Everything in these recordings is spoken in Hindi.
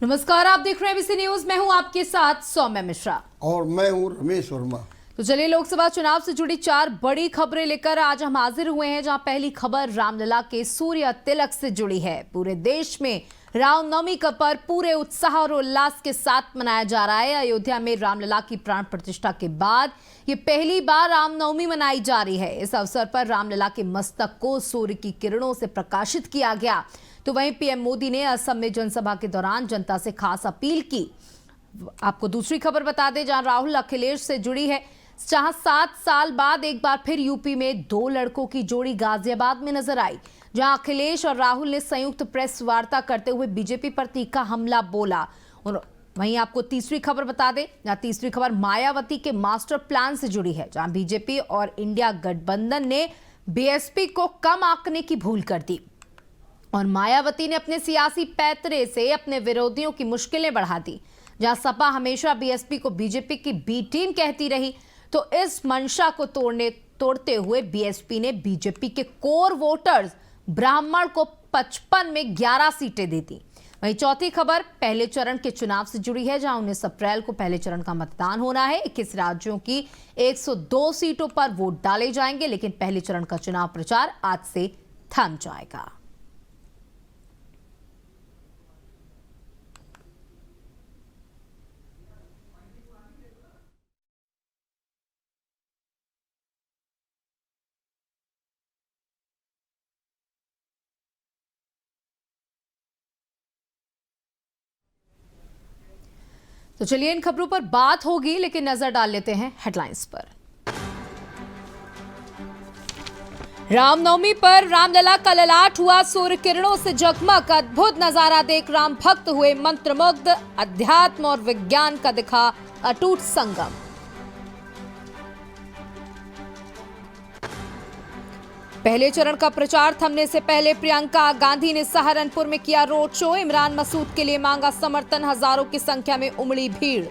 नमस्कार, आप देख रहे हैं एबीसी न्यूज। मैं हूं आपके साथ सौम्या मिश्रा और मैं हूं रमेश वर्मा। तो चलिए लोकसभा चुनाव से जुड़ी 4 बड़ी खबरें लेकर आज हम हाजिर हुए हैं। जहां पहली खबर रामलला के सूर्य तिलक से जुड़ी है। पूरे देश में रामनवमी का पर्व पूरे उत्साह और उल्लास के साथ मनाया जा रहा है। अयोध्या में रामलला की प्राण प्रतिष्ठा के बाद ये पहली बार रामनवमी मनाई जा रही है। इस अवसर पर रामलला के मस्तक को सूर्य की किरणों से प्रकाशित किया गया। तो वहीं पीएम मोदी ने असम में जनसभा के दौरान जनता से खास अपील की। आपको दूसरी खबर बता दें, जहां राहुल अखिलेश से जुड़ी है। जहां 7 साल बाद एक बार फिर यूपी में 2 लड़कों की जोड़ी गाजियाबाद में नजर आई। जहां अखिलेश और राहुल ने संयुक्त प्रेस वार्ता करते हुए बीजेपी पर तीखा हमला बोला। और वहीं आपको तीसरी खबर बता दें, जहां तीसरी खबर मायावती के मास्टर प्लान से जुड़ी है। जहां बीजेपी और इंडिया गठबंधन ने बीएसपी को कम आंकने की भूल कर दी और मायावती ने अपने सियासी पैतरे से अपने विरोधियों की मुश्किलें बढ़ा दी। जहां सपा हमेशा बीएसपी को बीजेपी की बी टीम कहती रही, तो इस मंशा को तोड़ते हुए बीएसपी ने बीजेपी के कोर वोटर्स ब्राह्मण को 55 में 11 सीटें दी थी। वहीं चौथी खबर पहले चरण के चुनाव से जुड़ी है। जहां 19 अप्रैल को पहले चरण का मतदान होना है। 21 राज्यों की 102 सीटों पर वोट डाले जाएंगे, लेकिन पहले चरण का चुनाव प्रचार आज से थम जाएगा। तो चलिए इन खबरों पर बात होगी, लेकिन नजर डाल लेते हैं हेडलाइंस पर। रामनवमी पर रामलला का ललाट हुआ सूर्य किरणों से जगमग। अद्भुत नजारा देख राम भक्त हुए मंत्रमुग्ध। अध्यात्म और विज्ञान का दिखा अटूट संगम। पहले चरण का प्रचार थमने से पहले प्रियंका गांधी ने सहारनपुर में किया रोड शो। इमरान मसूद के लिए मांगा समर्थन। हजारों की संख्या में उमड़ी भीड़।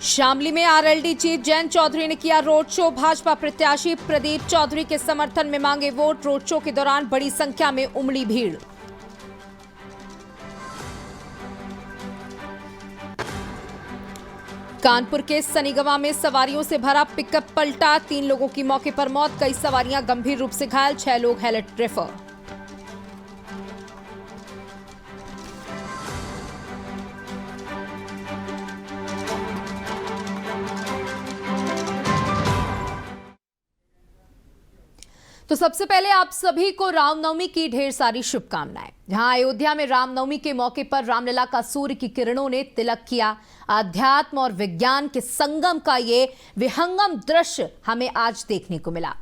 शामली में आरएलडी चीफ जयंत चौधरी ने किया रोड शो। भाजपा प्रत्याशी प्रदीप चौधरी के समर्थन में मांगे वोट। रोड शो के दौरान बड़ी संख्या में उमड़ी भीड़। कानपुर के सनीगवा में सवारियों से भरा पिकअप पलटा। 3 लोगों की मौके पर मौत। कई सवारियां गंभीर रूप से घायल। 6 लोग हेल्थ रेफर। तो सबसे पहले आप सभी को रामनवमी की ढेर सारी शुभकामनाएं। जहां अयोध्या में रामनवमी के मौके पर रामलला का सूर्य की किरणों ने तिलक किया। अध्यात्म और विज्ञान के संगम का ये विहंगम दृश्य हमें आज देखने को मिला।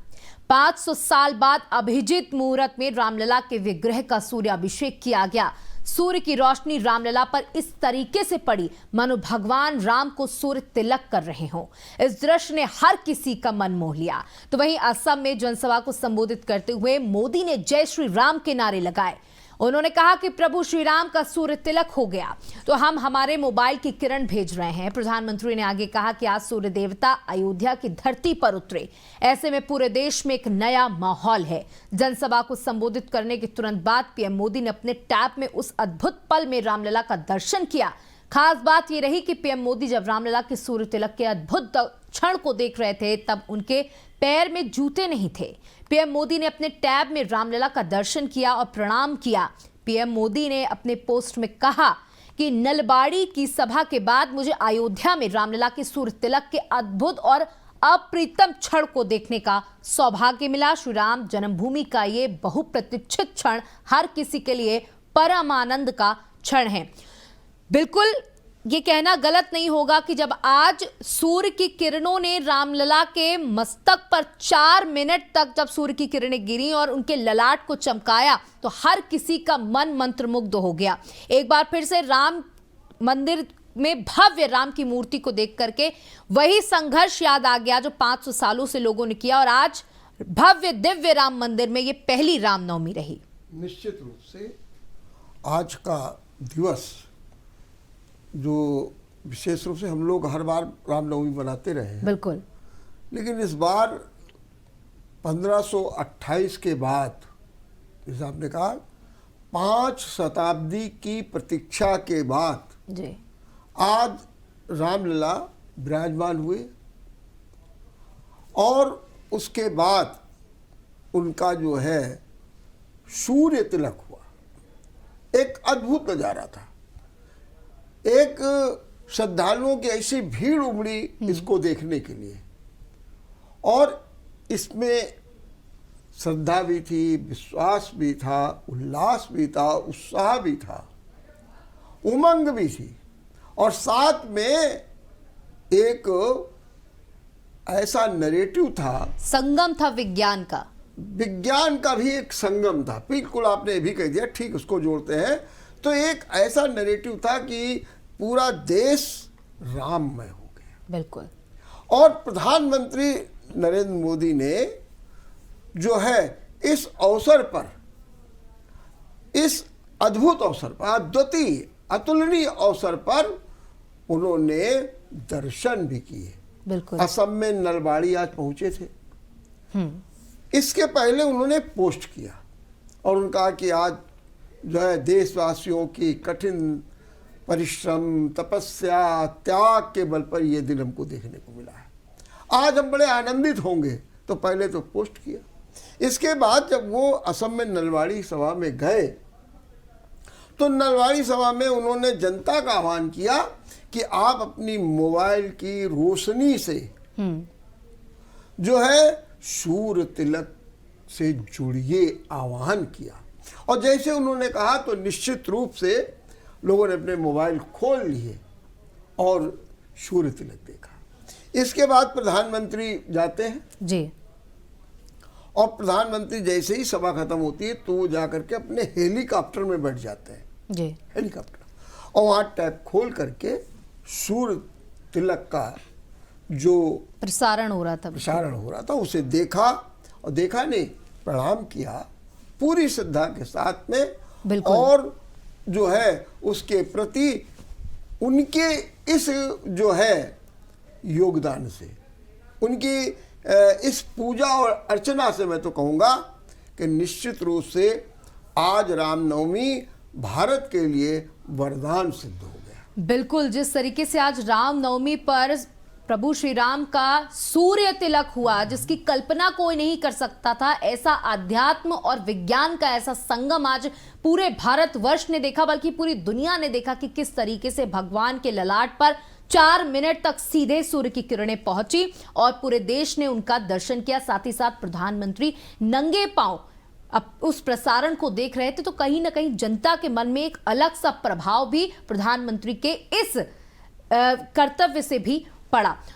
500 साल बाद अभिजीत मुहूर्त में रामलला के विग्रह का सूर्याभिषेक किया गया। सूर्य की रोशनी रामलला पर इस तरीके से पड़ी मानो भगवान राम को सूर्य तिलक कर रहे हों। इस दृश्य ने हर किसी का मन मोह लिया। तो वहीं असम में जनसभा को संबोधित करते हुए मोदी ने जय श्री राम के नारे लगाए। उन्होंने कहा कि प्रभु श्री राम का सूर्य तिलक हो गया तो हम हमारे मोबाइल की किरण भेज रहे हैं। प्रधानमंत्री ने आगे कहा कि आज सूर्य देवता अयोध्या की धरती पर उतरे। ऐसे में पूरे देश में एक नया माहौल है। जनसभा को संबोधित करने के तुरंत बाद पीएम मोदी ने अपने टैब में उस अद्भुत पल में रामलला का दर्शन किया। खास बात यह रही कि पीएम मोदी जब रामलला के सूर्य तिलक के अद्भुत क्षण को देख रहे थे तब उनके पैर में जूते नहीं थे। पीएम मोदी ने अपने टैब में रामलला का दर्शन किया और प्रणाम किया। पीएम मोदी ने अपने पोस्ट में कहा कि नलबाड़ी की सभा के बाद मुझे अयोध्या में रामलला के सूर्य तिलक के अद्भुत और अप्रीतम क्षण को देखने का सौभाग्य मिला। श्री राम जन्मभूमि का ये बहुप्रतीक्षित क्षण हर किसी के लिए परम आनंद का क्षण है। बिल्कुल ये कहना गलत नहीं होगा कि जब आज सूर्य की किरणों ने रामलला के मस्तक पर 4 मिनट तक जब सूर्य की किरणें गिरी और उनके ललाट को चमकाया तो हर किसी का मन मंत्रमुग्ध हो गया। एक बार फिर से राम मंदिर में भव्य राम की मूर्ति को देख करके वही संघर्ष याद आ गया जो 500 सालों से लोगों ने किया और आज भव्य दिव्य राम मंदिर में ये पहली रामनवमी रही। निश्चित रूप से आज का दिवस जो विशेष रूप से हम लोग हर बार रामनवमी मनाते रहे हैं, बिल्कुल, लेकिन इस बार 1528 के बाद, जैसे आपने कहा, 5 शताब्दी की प्रतीक्षा के बाद जी आज रामलला विराजमान हुए और उसके बाद उनका जो है सूर्य तिलक हुआ। एक अद्भुत नज़ारा था। एक श्रद्धालुओं की ऐसी भीड़ उमड़ी इसको देखने के लिए, और इसमें श्रद्धा भी थी, विश्वास भी था, उल्लास भी था, उत्साह भी था, उमंग भी थी, और साथ में एक ऐसा नैरेटिव था, संगम था विज्ञान का। विज्ञान का भी एक संगम था। बिल्कुल आपने भी कह दिया, ठीक उसको जोड़ते हैं। तो एक ऐसा नैरेटिव था कि पूरा देश राममय हो गया। बिल्कुल। और प्रधानमंत्री नरेंद्र मोदी ने जो है इस अवसर पर, इस अद्भुत अवसर पर, अद्वितीय अतुलनीय अवसर पर उन्होंने दर्शन भी किए। बिल्कुल। असम में नलबाड़ी आज पहुंचे थे। इसके पहले उन्होंने पोस्ट किया और उन्होंने कहा कि आज जो है देशवासियों की कठिन परिश्रम, तपस्या, त्याग के बल पर यह दिन हमको देखने को मिला है। आज हम बड़े आनंदित होंगे। तो पहले तो पोस्ट किया। इसके बाद जब वो असम में नलबाड़ी सभा में गए तो नलबाड़ी सभा में उन्होंने जनता का आह्वान किया कि आप अपनी मोबाइल की रोशनी से जो है सूर्य तिलक से जुड़िए, आह्वान किया। और जैसे उन्होंने कहा तो निश्चित रूप से लोगों ने अपने मोबाइल खोल लिए और सूर्य तिलक देखा। इसके बाद प्रधानमंत्री जाते हैं जी, और प्रधानमंत्री जैसे ही सभा खत्म होती है तो वो जाकर के अपने हेलीकॉप्टर में बैठ जाते हैं जी। हेलीकॉप्टर, और वहाँ टैप खोल करके सूर्य तिलक का जो प्रसारण हो रहा था उसे देखा, और देखा नहीं, प्रणाम किया पूरी श्रद्धा के साथ में। बिल्कुल। और जो है उसके प्रति उनके इस जो है योगदान से, उनकी इस पूजा और अर्चना से मैं तो कहूँगा कि निश्चित रूप से आज रामनवमी भारत के लिए वरदान सिद्ध हो गया। बिल्कुल। जिस तरीके से आज रामनवमी पर प्रभु श्री राम का सूर्य तिलक हुआ, जिसकी कल्पना कोई नहीं कर सकता था, ऐसा आध्यात्म और विज्ञान का ऐसा संगम आज पूरे भारतवर्ष ने देखा, बल्कि पूरी दुनिया ने देखा कि किस तरीके से भगवान के ललाट पर 4 मिनट तक सीधे सूर्य की किरणें पहुंची और पूरे देश ने उनका दर्शन किया। साथ ही साथ प्रधानमंत्री नंगे पांव अब उस प्रसारण को देख रहे थे, तो कहीं ना कहीं जनता के मन में एक अलग सा प्रभाव भी प्रधानमंत्री के इस कर्तव्य से भी पड़ा।